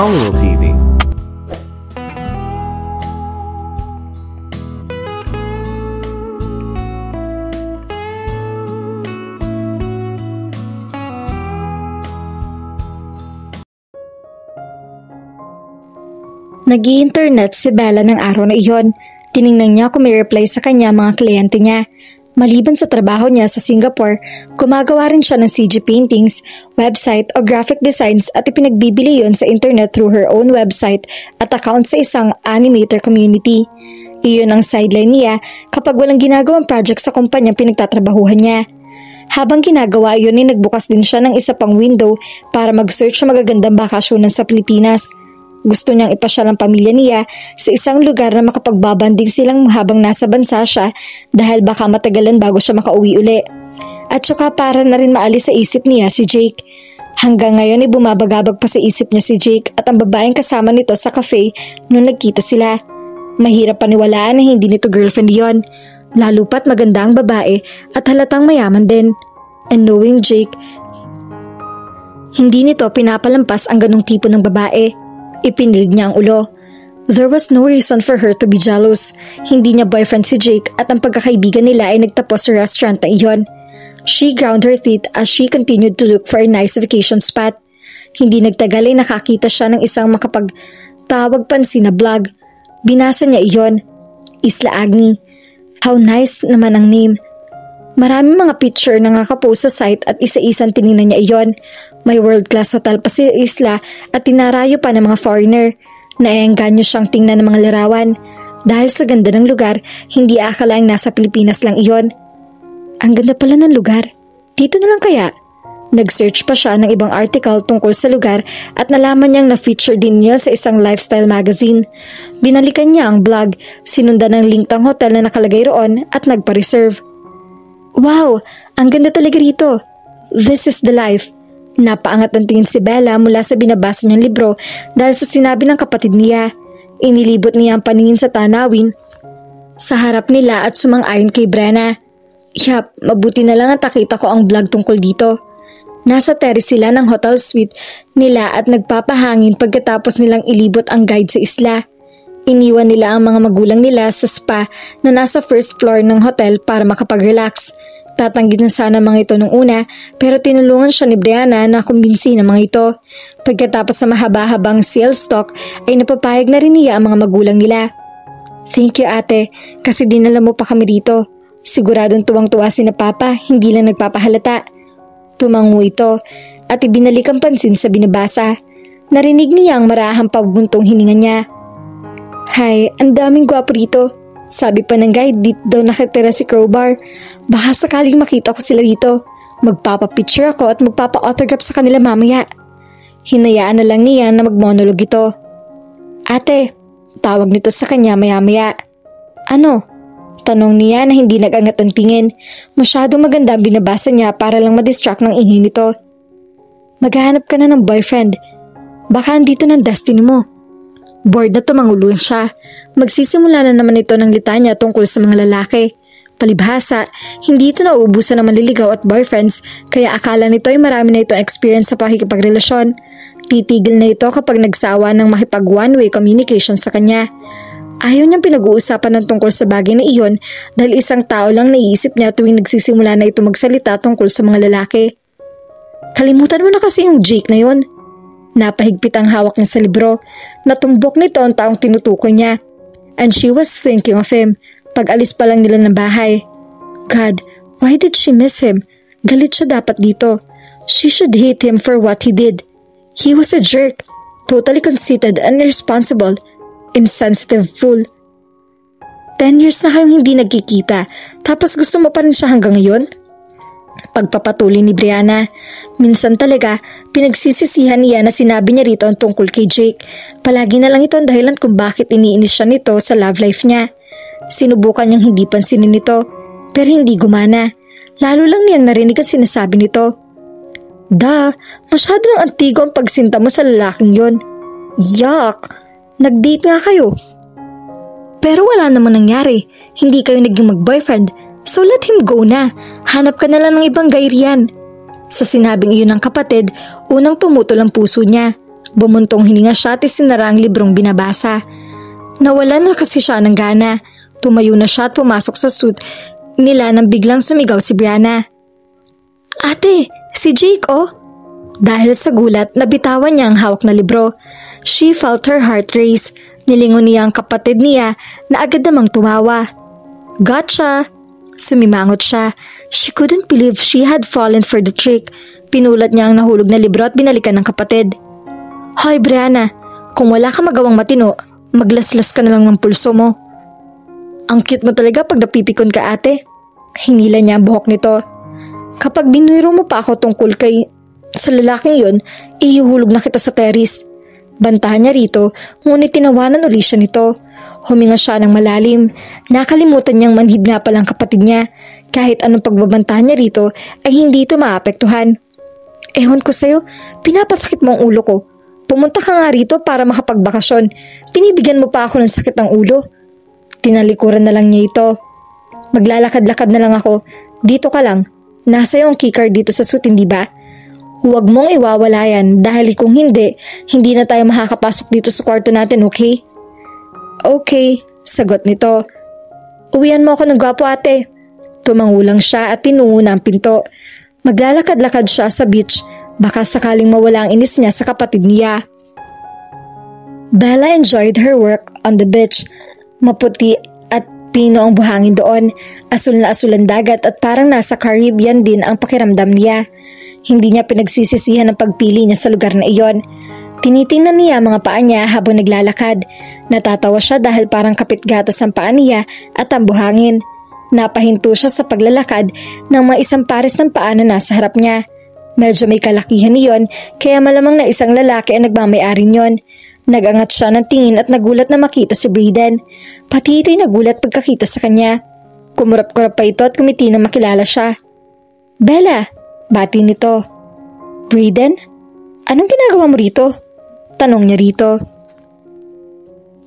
Hollywood TV. Nag-i-internet si Bella ng araw na iyon. Tiningnan niya kung may reply sa kanya mga kliyente niya. Maliban sa trabaho niya sa Singapore, gumagawa rin siya ng CG paintings, website o graphic designs at ipinagbibili yon sa internet through her own website at account sa isang animator community. Iyon ang sideline niya kapag walang ginagawang project sa kumpanyang pinagtatrabahuhan niya. Habang ginagawa iyon ay nagbukas din siya ng isa pang window para mag-search sa magagandang bakasyonan sa Pilipinas. Gusto niyang ipasyal ang pamilya niya sa isang lugar na makapagbabanding silang habang nasa bansa siya dahil baka matagalan bago siya makauwi uli. At saka para na rin maalis sa isip niya si Jake. Hanggang ngayon ay bumabagabag pa sa isip niya si Jake at ang babaeng kasama nito sa cafe nung nagkita sila. Mahirap paniwalaan na hindi nito girlfriend yon. Lalo pat maganda ang babae at halatang mayaman din. And knowing Jake, hindi nito pinapalampas ang ganong tipo ng babae. Ipinilig niya ang ulo. There was no reason for her to be jealous. Hindi niya boyfriend si Jake at ang pagkakaibigan nila ay nagtapos sa restaurant na iyon. She ground her teeth as she continued to look for a nice vacation spot. Hindi nagtagal ay nakakita siya ng isang makapagtawag pansin na blog. Binasa niya iyon. Isla Agni. How nice naman ang name. Maraming mga picture na nakapost sa site at isa-isang tinignan niya iyon. May world-class hotel pa sa isla at tinarayo pa ng mga foreigner. Naengganyo siyang tingnan ng mga larawan. Dahil sa ganda ng lugar, hindi akalaing nasa Pilipinas lang iyon. Ang ganda pala ng lugar. Dito na lang kaya? Nag-search pa siya ng ibang article tungkol sa lugar at nalaman niyang na-feature din niya sa isang lifestyle magazine. Binalikan niya ang blog, sinundan ng link ng hotel na nakalagay roon at nagpa-reserve. Wow! Ang ganda talaga rito. This is the life. Napaangat ang tingin si Bella mula sa binabasa niyang libro dahil sa sinabi ng kapatid niya. Inilibot niya ang paningin sa tanawin sa harap nila at sumang-ayon kay Brenna. Yap, mabuti na lang at nakita ko ang vlog tungkol dito. Nasa terrace sila ng hotel suite nila at nagpapahangin pagkatapos nilang ilibot ang guide sa isla. Iniwan nila ang mga magulang nila sa spa na nasa first floor ng hotel para makapag-relax. Tatanggit na sana mga ito nung una pero tinulungan siya ni Brianna na kumbinsi ng mga ito. Pagkatapos sa mahaba-habang sales talk ay napapayag na rin niya ang mga magulang nila. Thank you ate, kasi dinala mo pa kami rito. Siguradong tuwang-tuwa si na papa, hindi lang nagpapahalata. Tumango ito at ibinalik ang pansin sa binabasa. Narinig niya ang marahang pabuntong hininga niya. Hay, ang daming gwapo rito. Sabi pa ng guide, dito daw nakatira si Crowbar. Baka sakaling makita ko sila dito. Magpapapicture ako at magpapa-autograph sa kanila mamaya. Hinayaan na lang niya na magmonolog ito. Ate, tawag nito sa kanya maya-maya. Ano? Tanong niya na hindi nag-angat ang tingin. Masyadong maganda ang binabasa niya para lang madistract ng ingay nito. Maghahanap ka na ng boyfriend. Baka andito ng destiny mo. Bored na tumanguluan siya. Magsisimula na naman ito ng litanya tungkol sa mga lalaki. Palibhasa, hindi ito nauubusan ng manliligaw at boyfriends kaya akala nito ay marami na itong experience sa pakikipagrelasyon. Titigil na ito kapag nagsawa ng makipag one-way communication sa kanya. Ayaw niyang pinag-uusapan ng tungkol sa bagay na iyon dahil isang tao lang naiisip niya tuwing nagsisimula na ito magsalita tungkol sa mga lalaki. Kalimutan mo na kasi yung Jake na yun. Napahigpit ang hawak niya sa libro. Natumbok nito ang taong tinutukoy niya. And she was thinking of him. Pag-alis pa lang nila ng bahay. God, why did she miss him? Galit siya dapat dito. She should hate him for what he did. He was a jerk. Totally conceited and irresponsible. Insensitive fool. 10 years na kayong hindi nagkikita. Tapos gusto mo pa rin siya hanggang ngayon? Pagpapatuloy ni Brianna. Minsan talaga, pinagsisisihan niya na sinabi niya rito ang tungkol kay Jake. Palagi na lang ito ang dahilan kung bakit iniinis siya nito sa love life niya. Sinubukan niyang hindi pansinin nito, pero hindi gumana. Lalo lang niyang narinig ang sinasabi nito. Masyado ng antigo ang pagsinta mo sa lalaking yon. Yuck! Nag-date nga kayo. Pero wala namang nangyari. Hindi kayo naging mag-boyfriend. So let him go na. Hanap ka na lang ng ibang guy riyan. Sa sinabing iyon ng kapatid, unang tumutol ang puso niya. Bumuntong hininga siya at isinara ang librong binabasa. Nawalan na kasi siya ng gana. Tumayo na siya at pumasok sa suite nila nang biglang sumigaw si Brianna. Ate, si Jake oh! Dahil sa gulat, nabitawan niya ang hawak na libro. She felt her heart race. Nilingon niya ang kapatid niya na agad namang tumawa. Gotcha! Sumimangot siya. She couldn't believe she had fallen for the trick. Pinulat niya ang nahulog na libro at binalikan ng kapatid. Hoy Brianna, kung wala ka magawang matino, maglaslas ka na lang ng pulso mo. Ang cute mo talaga pag napipikon ka ate. Hinila niya ang buhok nito. Kapag binuiro mo pa ako tungkol sa lalaking yun, ihuhulog na kita sa terrace. Bantahan niya rito, ngunit tinawanan uli siya nito. Huminga siya ng malalim. Nakalimutan niyang manhid nga palang kapatid niya. Kahit anong pagbabantahan niya rito ay hindi ito maapektuhan. Ewan ko sa'yo, pinapasakit mo ang ulo ko. Pumunta ka nga rito para makapagbakasyon. Pinibigyan mo pa ako ng sakit ng ulo. Tinalikuran na lang niya ito. Maglalakad-lakad na lang ako. Dito ka lang. Nasa iyo ang keycard dito sa suite, hindi ba? Huwag mong iwawala yan dahil kung hindi, hindi na tayo makakapasok dito sa kwarto natin, okay? Okay, sagot nito. Uwian mo ako ng gwapo ate. Tumangulang siya at tinungo na ang pinto. Maglalakad-lakad siya sa beach, baka sakaling mawala ang inis niya sa kapatid niya. Bella enjoyed her work on the beach. Maputi at pino ang buhangin doon, asul na asul ang dagat at parang nasa Caribbean din ang pakiramdam niya. Hindi niya pinagsisisihan ang pagpili niya sa lugar na iyon. Tinitingnan niya ang mga paa niya habang naglalakad. Natatawa siya dahil parang kapit-gatas ang paa niya at ang buhangin. Napahinto siya sa paglalakad ng mga isang pares ng paa na nasa harap niya. Medyo may kalakihan niyon kaya malamang na isang lalaki ang nagmamay-ari niyon. Nagangat siya ng tingin at nagulat na makita si Brayden. Pati ito'y nagulat pagkakita sa kanya. Kumurap-kurap pa ito at kumiti nang makilala siya. Bella, bati nito. Brayden, anong ginagawa mo rito? Tanong niya rito.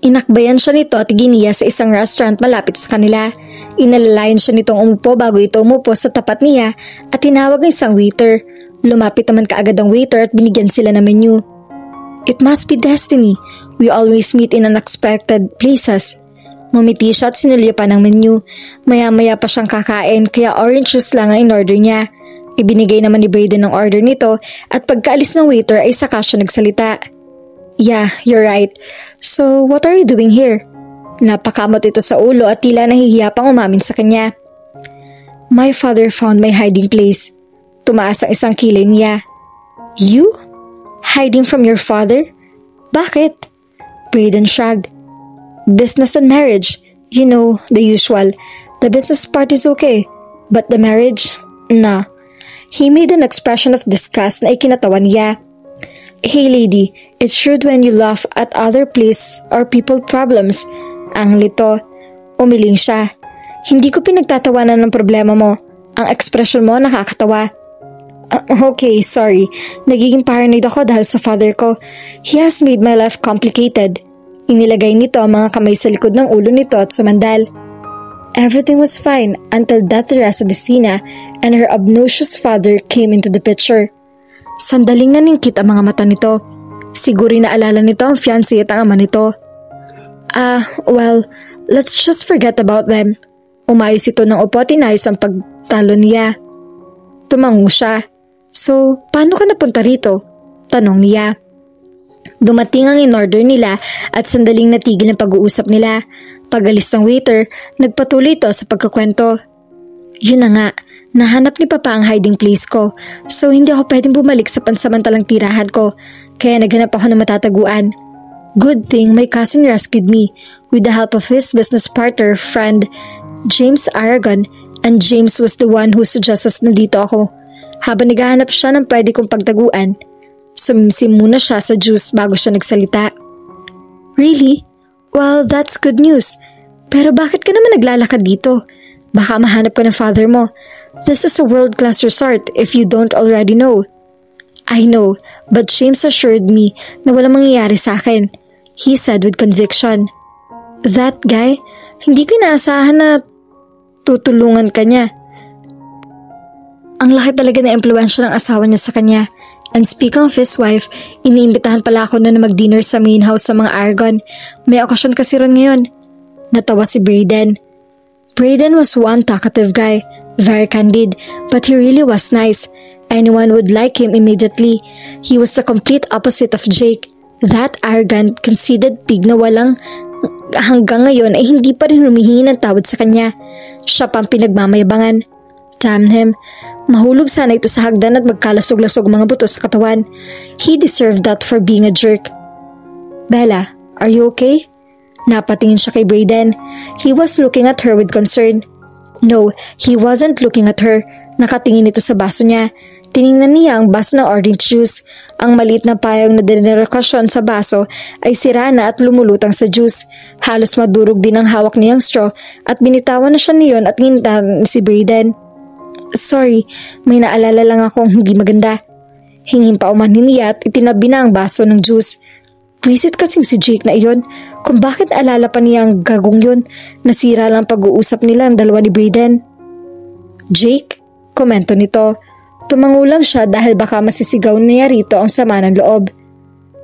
Inakbayan siya nito at giniya sa isang restaurant malapit sa kanila. Inalalayan siya nitong umupo bago ito umupo sa tapat niya at tinawag ng isang waiter. Lumapit naman kaagad ang waiter at binigyan sila ng menu. It must be destiny. We always meet in unexpected places. Ngumiti siya at sinulya pa ng menu. Maya-maya pa siyang kakain kaya orange juice lang ang in-order niya. Ibinigay naman ni Brayden ang order nito at pagkaalis ng waiter ay saka siya nagsalita. Yeah, you're right. So, what are you doing here? Napakamot ito sa ulo at tila nahihiya pang umamin sa kanya. My father found my hiding place. Tumaas ang isang kilay niya. You? Hiding from your father? Bakit? Brayden shrugged. Business and marriage. You know, the usual. The business part is okay. But the marriage? Nah. He made an expression of disgust na ikinatawa niya. Hey lady, it's rude when you laugh at other place or people problems. Ang lito. Umiling siya. Hindi ko pinagtatawanan ng problema mo. Ang ekspresyon mo nakakatawa. Okay, sorry. Nagiging paranoid ako dahil sa father ko. He has made my life complicated. Inilagay nito ang mga kamay sa likod ng ulo nito at sumandal. Everything was fine until that Teresa Decina and her obnoxious father came into the picture. Sandaling naningkit ang mga mata nito. Siguro naalala nito ang fiancé at ang ama nito. Well, let's just forget about them. Umayos ito ng upo at inayos ang pagtalo niya. Tumango siya. So, paano ka napunta rito? Tanong niya. Dumating ang in-order nila at sandaling natigil ang pag-uusap nila. Pag-alis ng waiter, nagpatuloy ito sa pagkakwento. Yun na nga, nahanap ni Papa ang hiding place ko. So, hindi ako pwedeng bumalik sa pansamantalang tirahan ko. Kaya naghanap ako ng matataguan. Good thing my cousin rescued me with the help of his business partner, friend, James Aragon, and James was the one who suggested na dito ako. Habang naghahanap siya ng pwede kong pagtaguan, sumimsim muna siya sa juice bago siya nagsalita. Really? Well, that's good news. Pero bakit ka naman naglalakad dito? Baka mahanap ka ng father mo. This is a world-class resort if you don't already know. I know, but James assured me na walang mangyayari sa akin. He said with conviction. That guy, hindi ko inaasahan na tutulungan ka niya. Ang laki talaga na impluwensya ng asawa niya sa kanya. And speaking of his wife, iniimbitahan pala ako na mag-dinner sa main house sa mga Aragon. May okasyon kasi ron ngayon. Natawa si Brayden. Brayden was one talkative guy, very candid, but he really was nice. Anyone would like him immediately. He was the complete opposite of Jake. That arrogant, conceited pig na walang hanggang ngayon ay hindi pa rin humihingi ng tawad sa kanya. Siya pang pinagmamayabangan. Damn him. Mahulog sana ito sa hagdan at magkalasog-lasog mga buto sa katawan. He deserved that for being a jerk. Bella, are you okay? Napatingin siya kay Brayden. He was looking at her with concern. No, he wasn't looking at her. Nakatingin ito sa baso niya. Tiningnan niya ang baso ng orange juice. Ang maliit na payong na dinirekasyon sa baso ay sira na at lumulutang sa juice. Halos madurog din ang hawak niyang straw at binitawan na siya niyon at ngintan si Brayden. Sorry, may naalala lang akong hindi maganda. Hingin pa umanin niya at itinabi na ang baso ng juice. Visit kasing si Jake na iyon kung bakit alala pa niya ang gagong yun. Nasira lang pag-uusap nila ang dalawa ni Brayden. Jake? Komento nito. Tumango lang siya dahil baka masisigaw niya rito ang sama ng loob.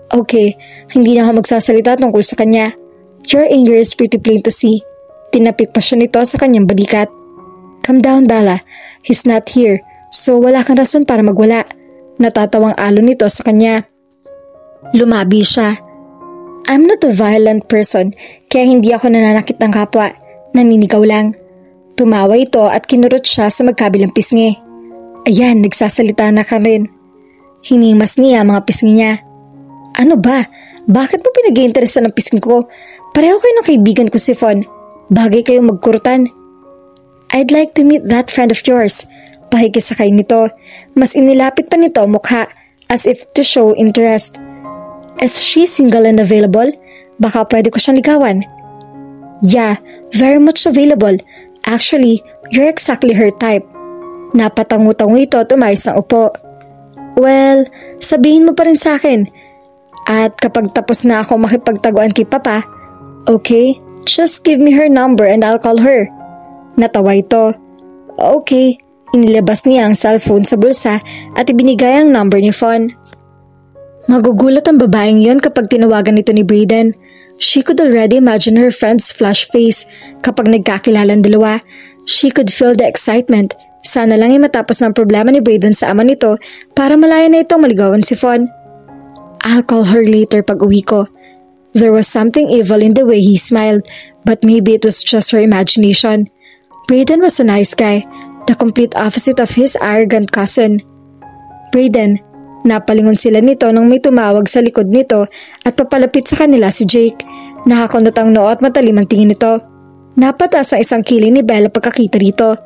Okay, hindi na ako magsasalita tungkol sa kanya. Your anger is pretty plain to see. Tinapik pa siya nito sa kanyang balikat. Calm down, Bella. He's not here, so wala kang rason para magwala. Natatawang alon nito sa kanya. Lumabi siya. I'm not a violent person, kaya hindi ako nananakit ng kapwa. Naninigaw lang. Tumawa ito at kinurot siya sa magkabilang pisngi. Ayan, nagsasalita na ka rin. Hinimas niya ang mga pisngi niya. Ano ba? Bakit mo pinag-iinteresan ng pisngi ko? Pareho kayo ng kaibigan ko si Fon. Bagay kayong magkurutan. I'd like to meet that friend of yours. Pakikisakay nito. Mas inilapit pa nito ang mukha as if to show interest. Is she single and available? Baka pwede ko siyang ligawan. Yeah, very much available. Actually, you're exactly her type. Napatango-tango ito at umayos ng upo. Well, sabihin mo pa rin sa akin. At kapag tapos na ako makipagtaguan kay Papa, okay, just give me her number and I'll call her. Natawa ito. Okay, inilabas niya ang cellphone sa bulsa at ibinigay ang number ni Fon. Magugulat ang babaeng yon kapag tinawagan nito ni Brayden. She could already imagine her friend's flash face kapag nagkakilalang dalawa. She could feel the excitement. Sana lang ay matapos ng problema ni Brayden sa ama nito para malaya na itong maligawan si Fon. I'll call her later pag uwi ko. There was something evil in the way he smiled, but maybe it was just her imagination. Brayden was a nice guy, the complete opposite of his arrogant cousin. Brayden, napalingon sila nito nang may tumawag sa likod nito at papalapit sa kanila si Jake. Nakakunot ang noo at matalim ang tingin nito. Napataas ang isang kiling ni Bella pagkakita rito.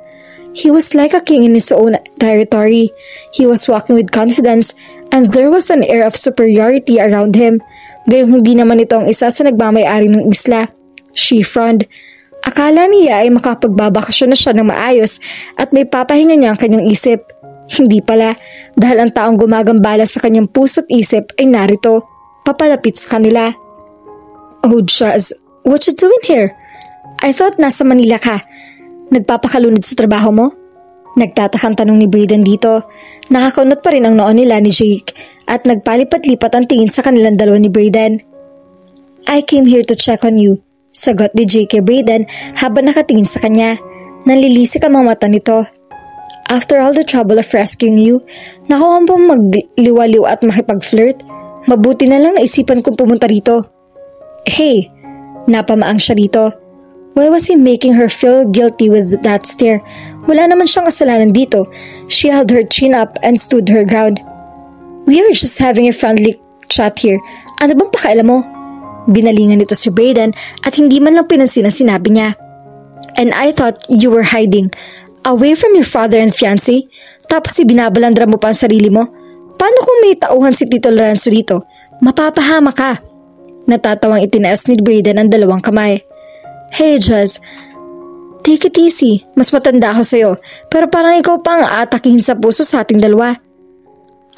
He was like a king in his own territory. He was walking with confidence and there was an air of superiority around him. Gayong hindi naman ito ang isa sa nagmamay-ari ng isla. She frowned. Akala niya ay makapagbabakasyon na siya ng maayos at may papahinga niya ang kanyang isip. Hindi pala, dahil ang taong gumagambala sa kanyang puso't isip ay narito, papalapit sa kanila. Oh, Jazz, what you doing here? I thought nasa Manila ka. Nagpapakalunod sa trabaho mo? Nagtatakang tanong ni Brayden dito. Nakakunot pa rin ang noo nila ni Jake at nagpalipat-lipat ang tingin sa kanilang dalawa ni Brayden. I came here to check on you, sagot ni Jake kay Brayden habang nakatingin sa kanya. Nanlilisik ang mga mata nito. After all the trouble of rescuing you, nakuha mo magliwaliw at makipag-flirt? Mabuti na lang naisipan kong pumunta rito. Hey, napamaang siya rito. Why was he making her feel guilty with that stare? Wala naman siyang kasalanan dito. She held her chin up and stood her ground. We are just having a friendly chat here. Ano bang pakialam mo? Binalingan nito si Brayden at hindi man lang pinansin ang sinabi niya. And I thought you were hiding. Away from your father and fiancé? Tapos ibinabalandra mo pa ang sarili mo? Paano kung may tauhan si Tito Lorenzo dito? Mapapahama ka. Natatawang itinaas ni Brayden ang dalawang kamay. Hey, Jazz. Take it easy. Mas matanda ako sa'yo. Pero parang ikaw pa ang aatakihin sa puso sa ating dalawa.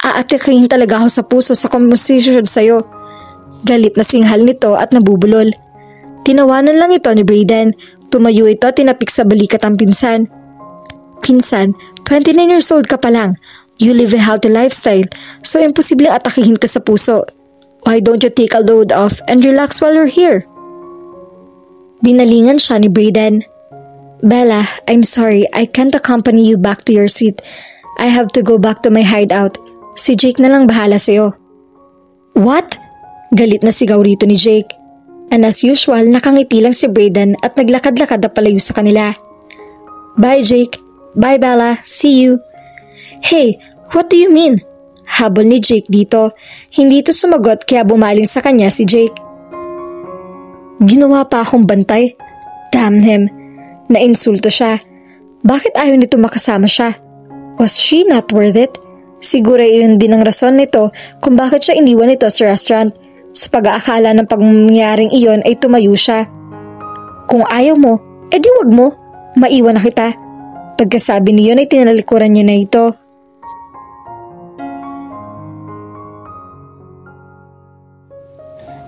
Aatakihin talaga ako sa puso sa conversation sa'yo. Galit na singhal nito at nabubulol. Tinawanan lang ito ni Brayden. Tumayo ito tinapik sa balikat ang pinsan. Pinsan, 29 years old ka pa lang. You live a healthy lifestyle, so imposibleng atakihin ka sa puso. Why don't you take a load off and relax while you're here? Binalingan siya ni Brayden. Bella, I'm sorry, I can't accompany you back to your suite. I have to go back to my hideout. Si Jake na lang bahala sa'yo. What? Galit na sigaw rito ni Jake. And as usual, nakangiti lang si Brayden at naglakad-lakad na palayo sa kanila. Bye Jake. Bye Bella. See you. Hey, what do you mean? Habol ni Jake dito. Hindi ito sumagot kaya bumaling sa kanya si Jake. Ginawa pa akong bantay. Damn him. Nainsulto siya. Bakit ayaw nito makasama siya? Was she not worth it? Siguro iyon din ang rason nito kung bakit siya iniwan nito sa restaurant. Sa pag-aakala ng pagmangyaring iyon ay tumayo siya. Kung ayaw mo, edi wag mo. Maiwan na kita. Pagkasabi niyon ay tinalikuran niya na ito.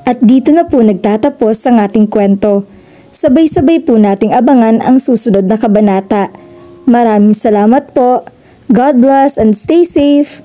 At dito na po nagtatapos ang ating kwento. Sabay-sabay po nating abangan ang susunod na kabanata. Maraming salamat po. God bless and stay safe.